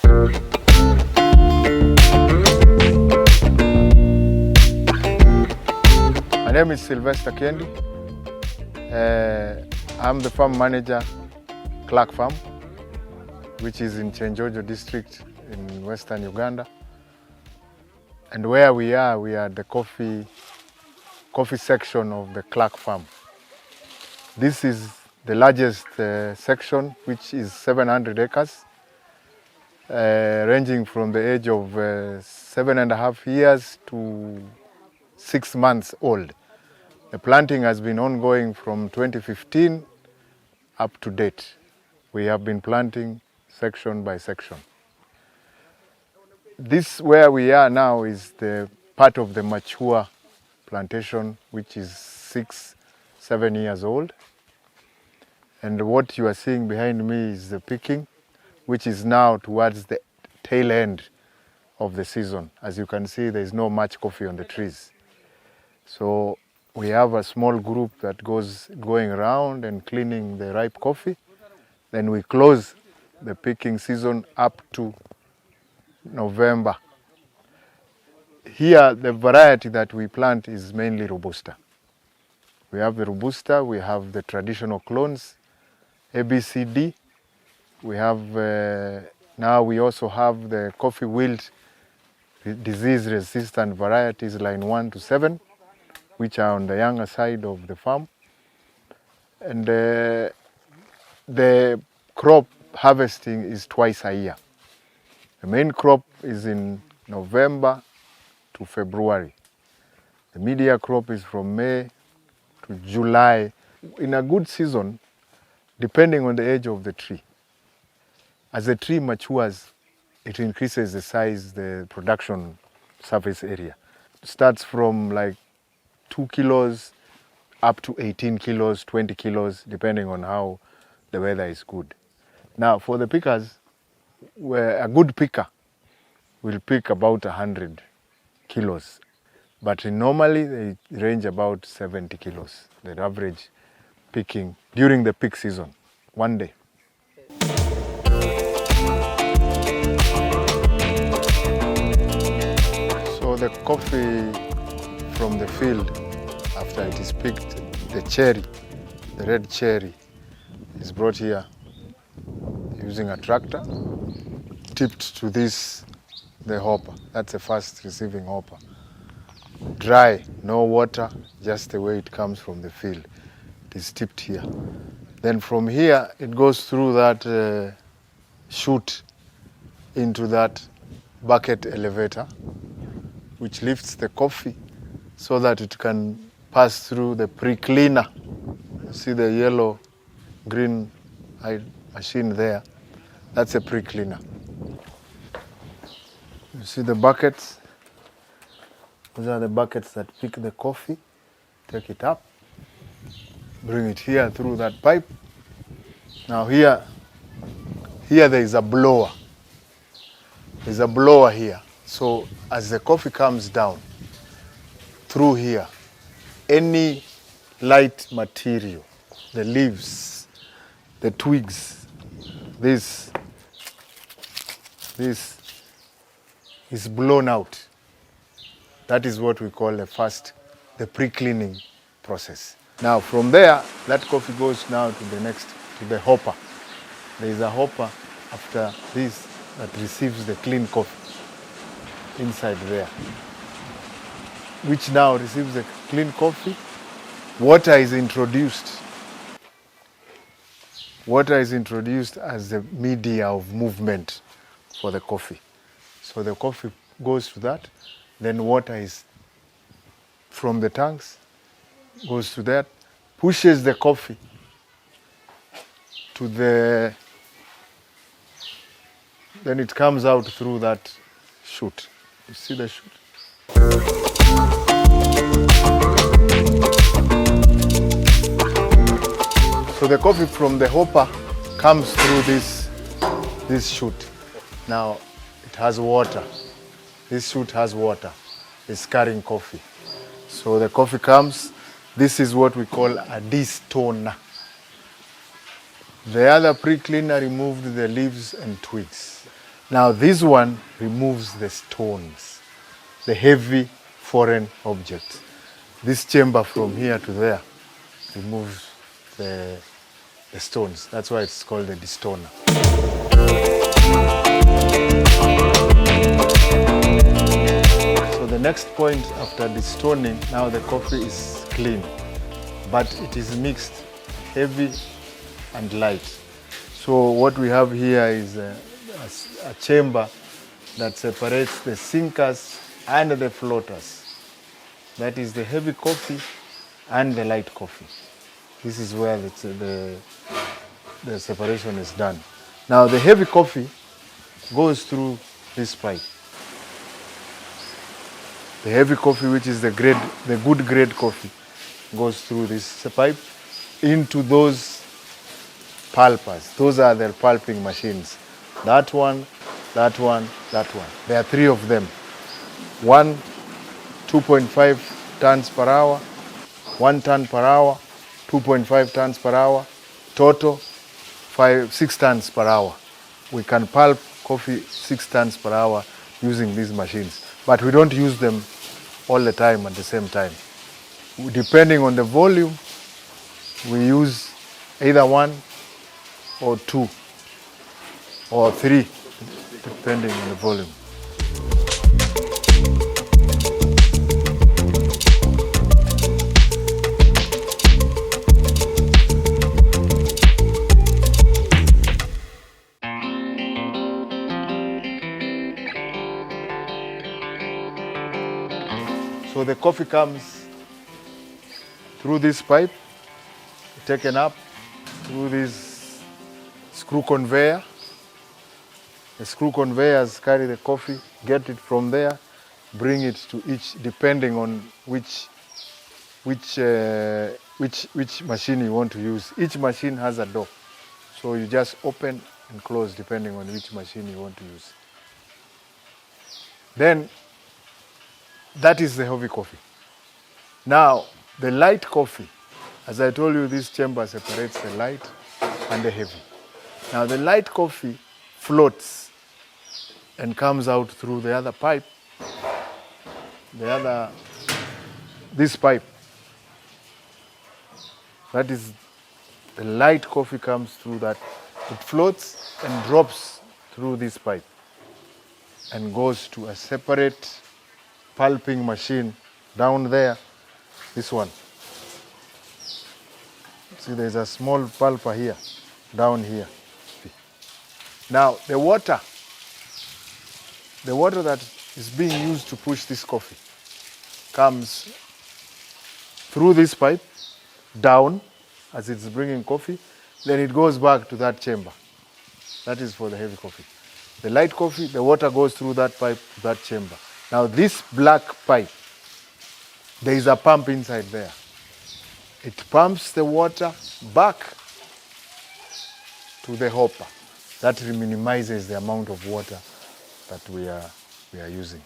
My name is Sylvester Kendi. I'm the farm manager, Clarke Farm, which is in Kyenjojo district in western Uganda. And where we are at the coffee section of the Clarke Farm. This is the largest section, which is 700 acres, ranging from the age of 7.5 years to 6 months old. The planting has been ongoing from 2015 up to date. We have been planting section by section. This where we are now is the part of the mature plantation, which is 6-7 years old. And what you are seeing behind me is the picking, which is now towards the tail end of the season. As you can see, there is not much coffee on the trees. So we have a small group that going around and cleaning the ripe coffee. Then we close the picking season up to November. Here, the variety that we plant is mainly Robusta. We have the Robusta, we have the traditional clones, ABCD. We have, now we also have the coffee wilt disease-resistant varieties, line 1 to 7, which are on the younger side of the farm. And the crop harvesting is twice a year. The main crop is in November to February. The media crop is from May to July. In a good season, depending on the age of the tree, as the tree matures, it increases the size, the production surface area. It starts from like 2 kilos up to 18 kilos, 20 kilos, depending on how the weather is good. Now, for the pickers, where a good picker will pick about 100 kilos, but normally they range about 70 kilos, the average picking during the peak season, one day. So the coffee from the field, after it is picked, the cherry, the red cherry, is brought here using a tractor, tipped to this, the hopper. That's the first receiving hopper. Dry, no water, just the way it comes from the field. It is tipped here. Then from here, it goes through that chute into that bucket elevator, which lifts the coffee so that it can pass through the pre-cleaner. You see the yellow, green machine there? That's a pre-cleaner. You see the buckets? Those are the buckets that pick the coffee, take it up, bring it here through that pipe. Now here there is a blower. There's a blower here. So as the coffee comes down through here, any light material, the leaves, the twigs, this is blown out. That is what we call the pre-cleaning process. Now from there, that coffee goes now to the hopper. There is a hopper after this that receives the clean coffee inside there, which now receives the clean coffee. Water is introduced. Water is introduced as the media of movement for the coffee. So the coffee goes to that, then water is from the tanks, goes to that, pushes the coffee to then it comes out through that chute. You see the chute? So the coffee from the hopper comes through this chute. Now it has water. This chute has water. It's carrying coffee. So the coffee comes. This is what we call a destoner. The other pre-cleaner removed the leaves and twigs. Now this one removes the stones, the heavy foreign objects. This chamber from here to there removes the stones. That's why it's called the destoner. So the next point after destoning, now the coffee is clean, but it is mixed, heavy and light. So what we have here is a chamber that separates the sinkers and the floaters. That is the heavy coffee and the light coffee. This is where the separation is done. Now the heavy coffee goes through this pipe. The heavy coffee, which is the good grade coffee, goes through this pipe into those pulpers. Those are the pulping machines. That one, that one, that one. There are 3 of them. One, 2.5 tons per hour, 1 ton per hour, 2.5 tons per hour, total 6 tons per hour. We can pulp coffee 6 tons per hour using these machines, but we don't use them all the time at the same time. Depending on the volume, we use either 1 or 2 or 3, depending on the volume. So the coffee comes through this pipe, taken up through this screw conveyor. The screw conveyors carry the coffee, get it from there, bring it to each, depending on which machine you want to use. Each machine has a door, so you just open and close depending on which machine you want to use. Then that is the heavy coffee. Now, the light coffee, as I told you, this chamber separates the light and the heavy. Now, the light coffee floats and comes out through the other pipe, this pipe. That is, the light coffee comes through that. It floats and drops through this pipe and goes to a separate pulping machine down there, this one. See, there's a small pulper here, down here. Now, the water that is being used to push this coffee comes through this pipe, down, as it's bringing coffee, then it goes back to that chamber. That is for the heavy coffee. The light coffee, the water goes through that pipe to that chamber. Now this black pipe, there is a pump inside there. It pumps the water back to the hopper. That minimizes the amount of water that we are using.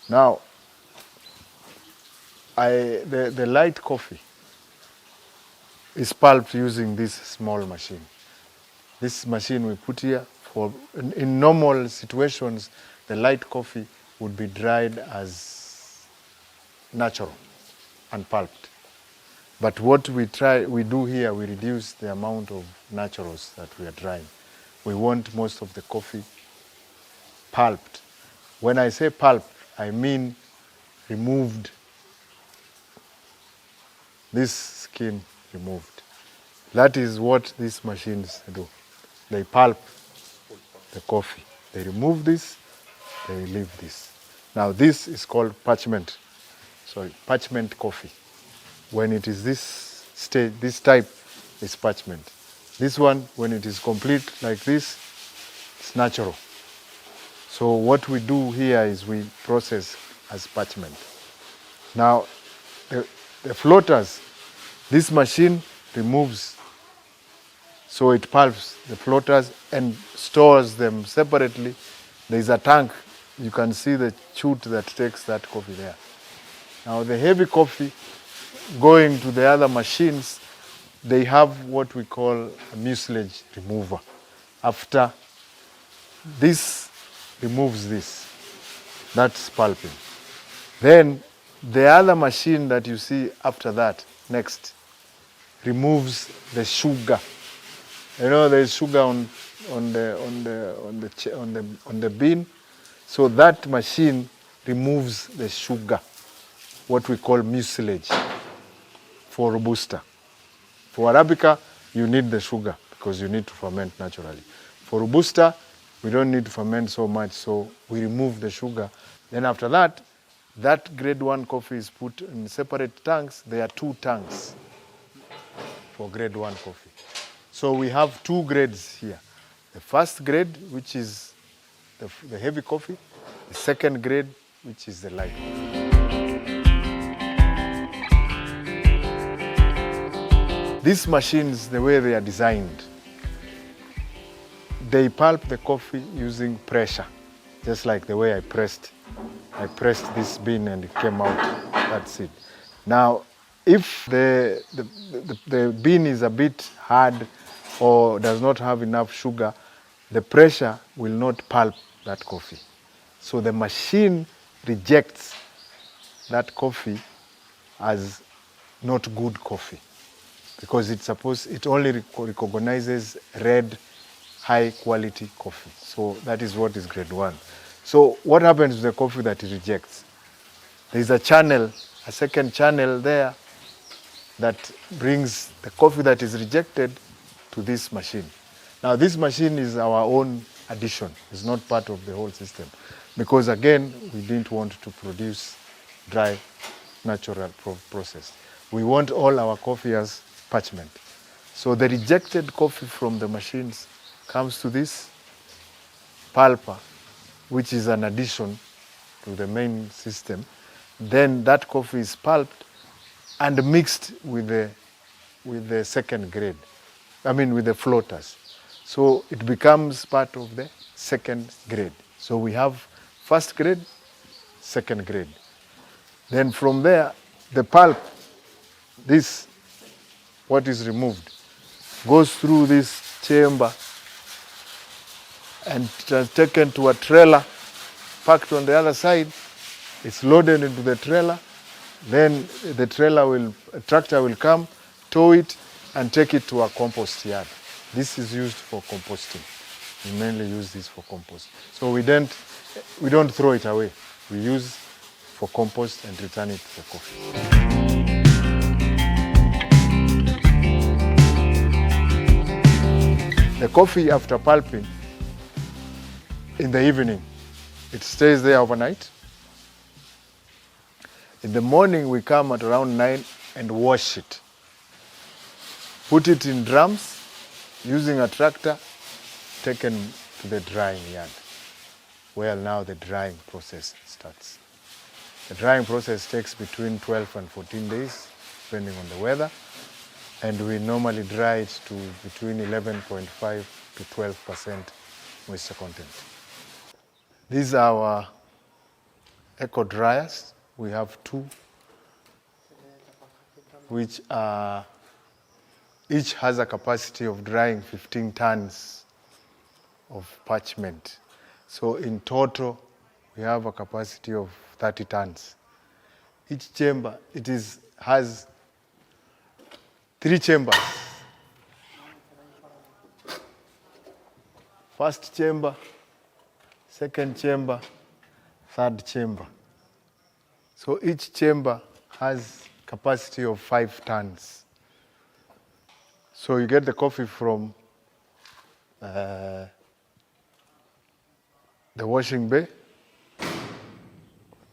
Now, the light coffee is pulped using this small machine. This machine we put here for, in normal situations, the light coffee would be dried as natural and pulped. But what we do here, we reduce the amount of naturals that we are drying. We want most of the coffee pulped. When I say pulped, I mean removed, this skin removed. That is what these machines do. They pulp the coffee. They remove this, they leave this. Now this is called parchment coffee. When it is this stage, this type is parchment. This one, when it is complete like this, it's natural. So what we do here is we process as parchment. Now, the floaters, this machine removes, so it pulps the floaters and stores them separately. There is a tank. You can see the chute that takes that coffee there. Now the heavy coffee going to the other machines, they have what we call a mucilage remover. After this removes this. That's pulping. Then the other machine that you see after that, next, removes the sugar. You know, there's sugar on the bean. So that machine removes the sugar, what we call mucilage for Robusta. For Arabica, you need the sugar because you need to ferment naturally. For Robusta, we don't need to ferment so much, so we remove the sugar. Then after that, that grade 1 coffee is put in separate tanks. There are 2 tanks for grade 1 coffee. So we have 2 grades here. The first grade, which is the heavy coffee. The second grade, which is the light coffee. These machines, the way they are designed, they pulp the coffee using pressure, just like the way I pressed this bean and it came out. That's it. Now, if the bean is a bit hard or does not have enough sugar, the pressure will not pulp that coffee. So the machine rejects that coffee as not good coffee because it only recognizes red, high quality coffee. So that is what is grade 1. So what happens to the coffee that it rejects? There is a channel, a second channel there that brings the coffee that is rejected to this machine. Now this machine is our own addition. It's not part of the whole system because again, we didn't want to produce dry, natural process. We want all our coffee as parchment. So the rejected coffee from the machines comes to this pulper, which is an addition to the main system. Then that coffee is pulped and mixed with the second grade. With the floaters. So it becomes part of the second grade. So we have first grade, second grade. Then from there, the pulp, this, what is removed, goes through this chamber and taken to a trailer, packed on the other side. It's loaded into the trailer. Then the tractor will come, tow it, and take it to a compost yard. This is used for composting. We mainly use this for compost. So we don't throw it away. We use for compost and return it for coffee. The coffee after pulping, in the evening, it stays there overnight. In the morning, we come at around 9 and wash it. Put it in drums using a tractor, taken to the drying yard, where now the drying process starts. The drying process takes between 12 and 14 days, depending on the weather, and we normally dry it to between 11.5 to 12% moisture content. These are our eco dryers. We have 2, which are each has a capacity of drying 15 tons of parchment. So in total, we have a capacity of 30 tons. Each chamber, has 3 chambers. First chamber, second chamber, third chamber. So each chamber has capacity of 5 tons. So you get the coffee from the washing bay.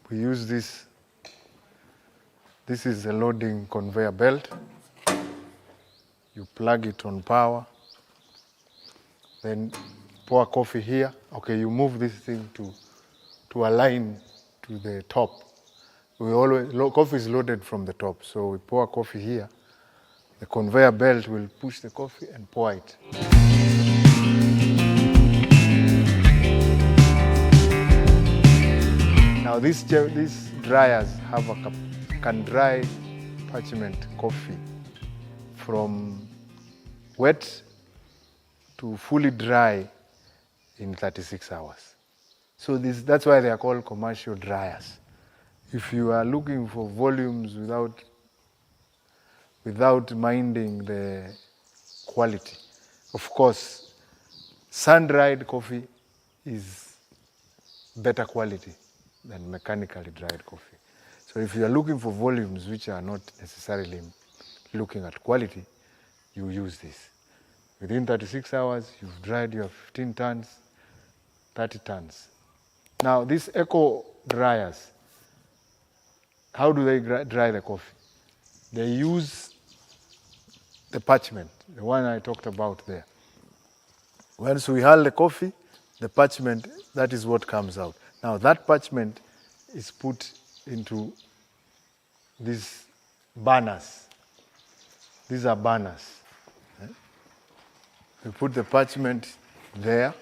We use this. This is a loading conveyor belt. You plug it on power. Then pour coffee here. Okay, you move this thing to align to the top. Coffee is loaded from the top, so we pour coffee here. The conveyor belt will push the coffee and pour it. Now these dryers can dry parchment coffee from wet to fully dry in 36 hours. So that's why they are called commercial dryers. If you are looking for volumes without minding the quality, of course, sun-dried coffee is better quality than mechanically dried coffee. So if you are looking for volumes which are not necessarily looking at quality, you use this. Within 36 hours, you've dried your 15 tons, 30 tons. Now, these eco dryers, how do they dry the coffee? They use the parchment, the one I talked about there. Once we hull the coffee, the parchment, that is what comes out. Now, that parchment is put into these burners. These are burners. We put the parchment there,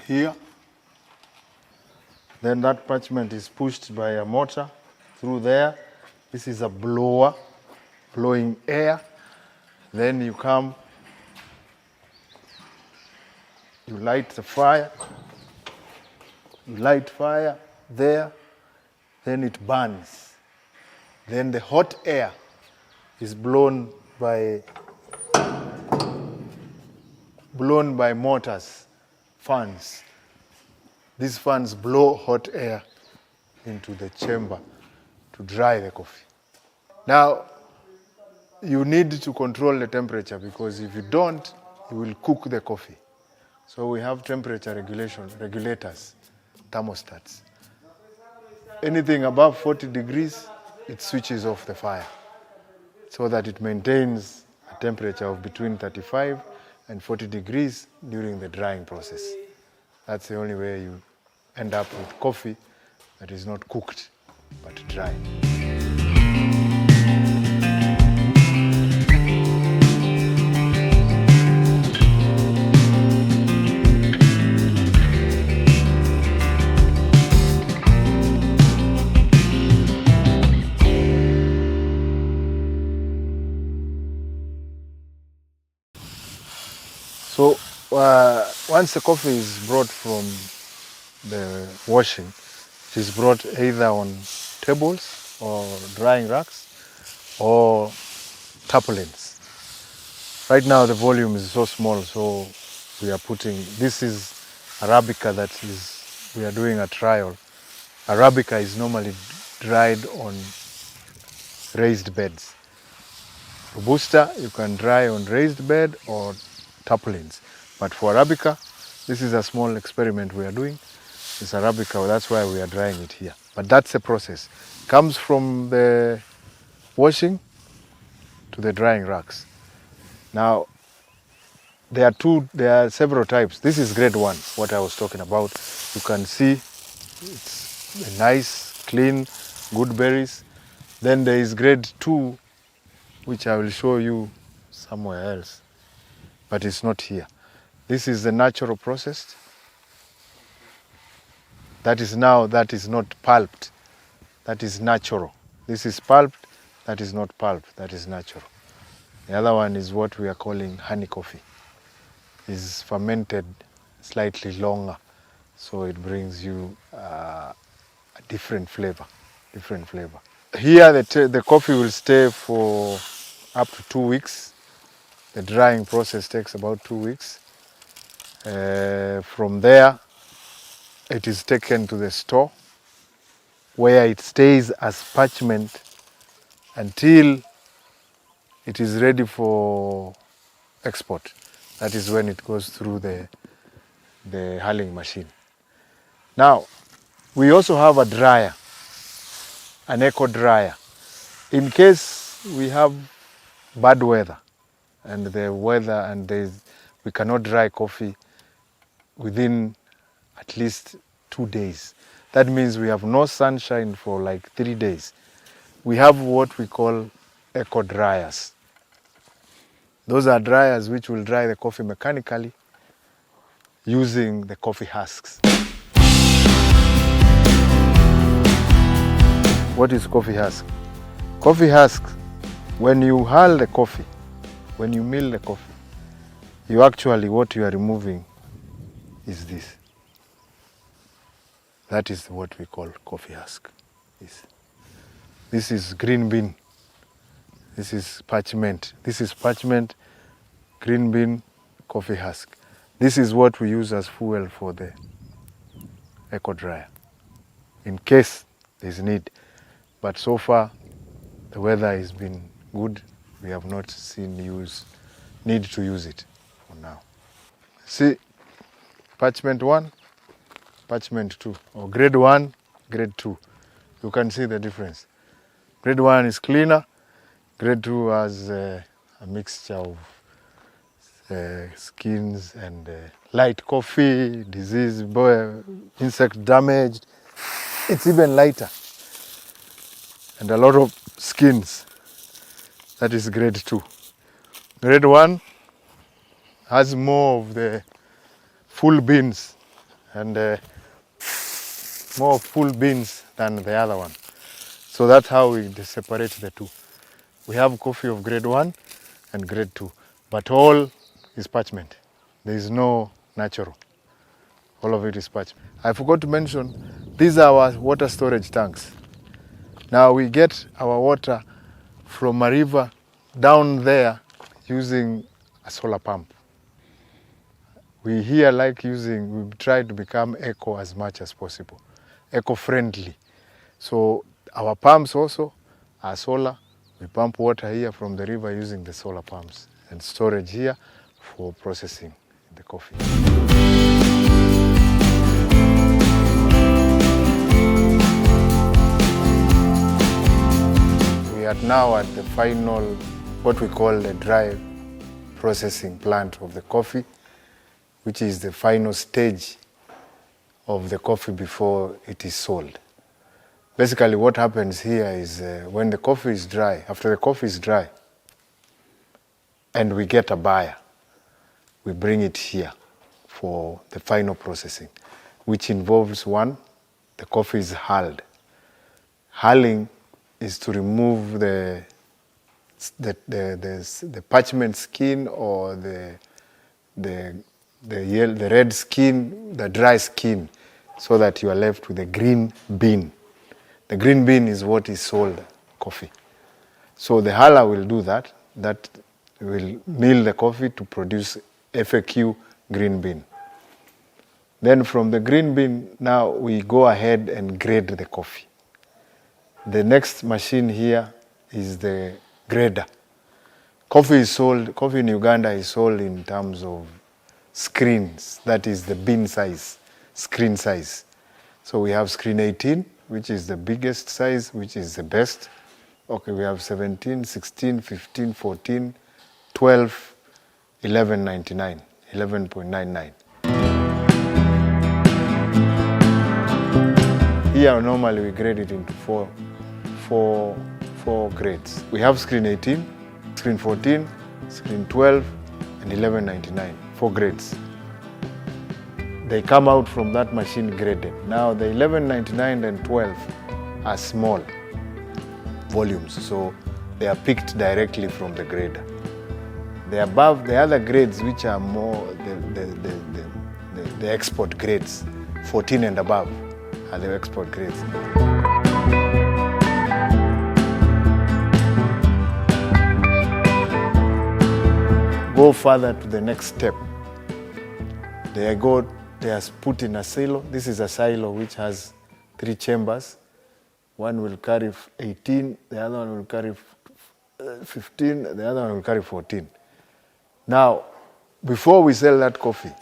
here. Then that parchment is pushed by a motor through there. This is a blower, blowing air. Then you come, you light the fire. You light fire there, then it burns. Then the hot air is blown by motors, fans. These fans blow hot air into the chamber to dry the coffee. Now, you need to control the temperature, because if you don't, you will cook the coffee. So we have temperature regulators, thermostats. Anything above 40 degrees, it switches off the fire so that it maintains a temperature of between 35 and 40 degrees during the drying process. That's the only way you end up with coffee that is not cooked but dry. So once the coffee is brought from the washing, it is brought either on tables or drying racks or tarpaulins. Right now the volume is so small, so we are putting, this is Arabica that is, we are doing a trial. Arabica is normally dried on raised beds. Robusta, you can dry on raised bed or tarpaulins. But for Arabica, this is a small experiment we are doing. It's Arabica, that's why we are drying it here. But that's the process. It comes from the washing to the drying racks. Now, there are several types. This is grade 1, what I was talking about. You can see it's nice, clean, good berries. Then there is grade 2, which I will show you somewhere else, but it's not here. This is the natural process. That is not pulped. That is natural. This is pulped, that is not pulped, that is natural. The other one is what we are calling honey coffee. It's fermented slightly longer, so it brings you a different flavor. Here the coffee will stay for up to 2 weeks. The drying process takes about 2 weeks. From there, it is taken to the store, where it stays as parchment until it is ready for export. That is when it goes through the hulling machine. Now, we also have a dryer, an eco dryer. In case we have bad weather, we cannot dry coffee within at least 2 days. That means we have no sunshine for like 3 days. We have what we call eco dryers. Those are dryers which will dry the coffee mechanically using the coffee husks. What is coffee husk? Coffee husk, when you hull the coffee, when you mill the coffee, what you are removing is this. That is what we call coffee husk. This is green bean. This is parchment. This is parchment, green bean, coffee husk. This is what we use as fuel for the eco dryer, in case there's need. But so far, the weather has been good. We have not seen need to use it for now. See, parchment 1, parchment 2, or grade 1, grade 2. You can see the difference. Grade 1 is cleaner. Grade 2 has a mixture of skins and light coffee, disease, insect damaged. It's even lighter. And a lot of skins. That is grade 2. Grade 1 has more of the full beans and more full beans than the other one. So that's how we separate the two. We have coffee of grade 1 and grade 2, but all is parchment. There is no natural. All of it is parchment. I forgot to mention, these are our water storage tanks. Now we get our water from a river down there using a solar pump. We here we try to become eco as much as possible, eco-friendly. So our pumps also are solar. We pump water here from the river using the solar pumps and storage here for processing the coffee. We are now at the final, what we call the dry processing plant of the coffee, which is the final stage of the coffee before it is sold. Basically what happens here is when the coffee is dry, after the coffee is dry, and we get a buyer, we bring it here for the final processing, which involves one, the coffee is hulled. Hulling is to remove the parchment skin or the red skin, the dry skin, so that you are left with the green bean. The green bean is what is sold coffee. So the huller will do that. That will mill the coffee to produce FAQ green bean. Then from the green bean, now we go ahead and grade the coffee. The next machine here is the grader. Coffee in Uganda is sold in terms of screens. That is the bean size, screen size. So we have screen 18, which is the biggest size, which is the best. Okay, we have 17, 16, 15, 14, 12, 11.99, 11.99. Here normally we grade it into four grades. We have screen 18, screen 14, screen 12, and 11.99, 4 grades. They come out from that machine graded. Now the 11.99 and 12 are small volumes, so they are picked directly from the grader. The other grades, which are more the export grades, 14 and above are the export grades. Go further to the next step. They are put in a silo. This is a silo which has 3 chambers. One will carry 18, the other one will carry 15, the other one will carry 14. Now, before we sell that coffee,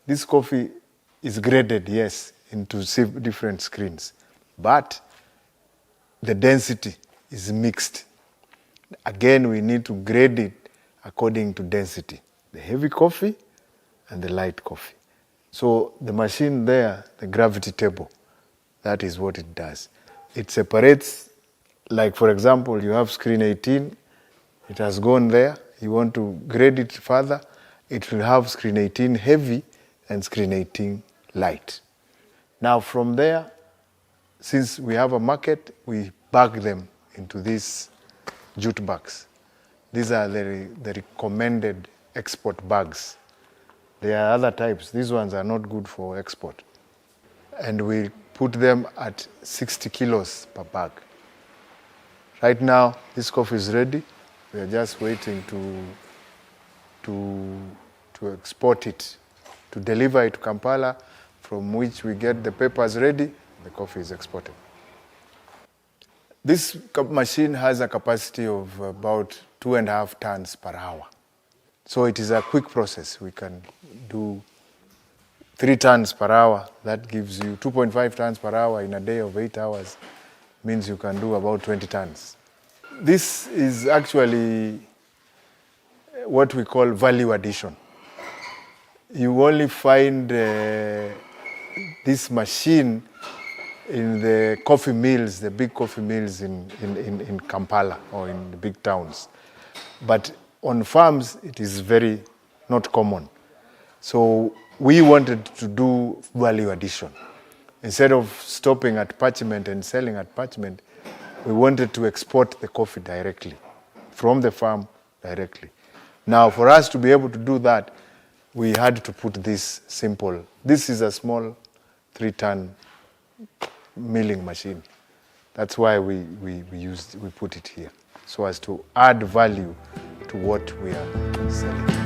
this coffee is graded, yes, into different screens, but the density is mixed. Again, we need to grade it according to density, the heavy coffee and the light coffee. So the machine there, the gravity table, that is what it does. It separates, like for example, you have screen 18, it has gone there, you want to grade it further, it will have screen 18 heavy and screen 18 light. Now from there, since we have a market, we bag them into these jute bags. These are the recommended export bags. There are other types. These ones are not good for export. And we put them at 60 kilos per bag. Right now, this coffee is ready. We are just waiting to export it, to deliver it to Kampala, from which we get the papers ready, the coffee is exported. This machine has a capacity of about 2.5 tons per hour. So it is a quick process. We can do 3 tons per hour. That gives you 2.5 tons per hour in a day of 8 hours. Means you can do about 20 tons. This is actually what we call value addition. You only find this machine in the coffee mills, the big coffee mills in Kampala or in the big towns. But on farms, it is very not common. So we wanted to do value addition. Instead of stopping at parchment and selling at parchment, we wanted to export the coffee directly, from the farm directly. Now, for us to be able to do that, we had to put this simple. This is a small 3-ton milling machine. That's why we put it here, so as to add value to what we are selling.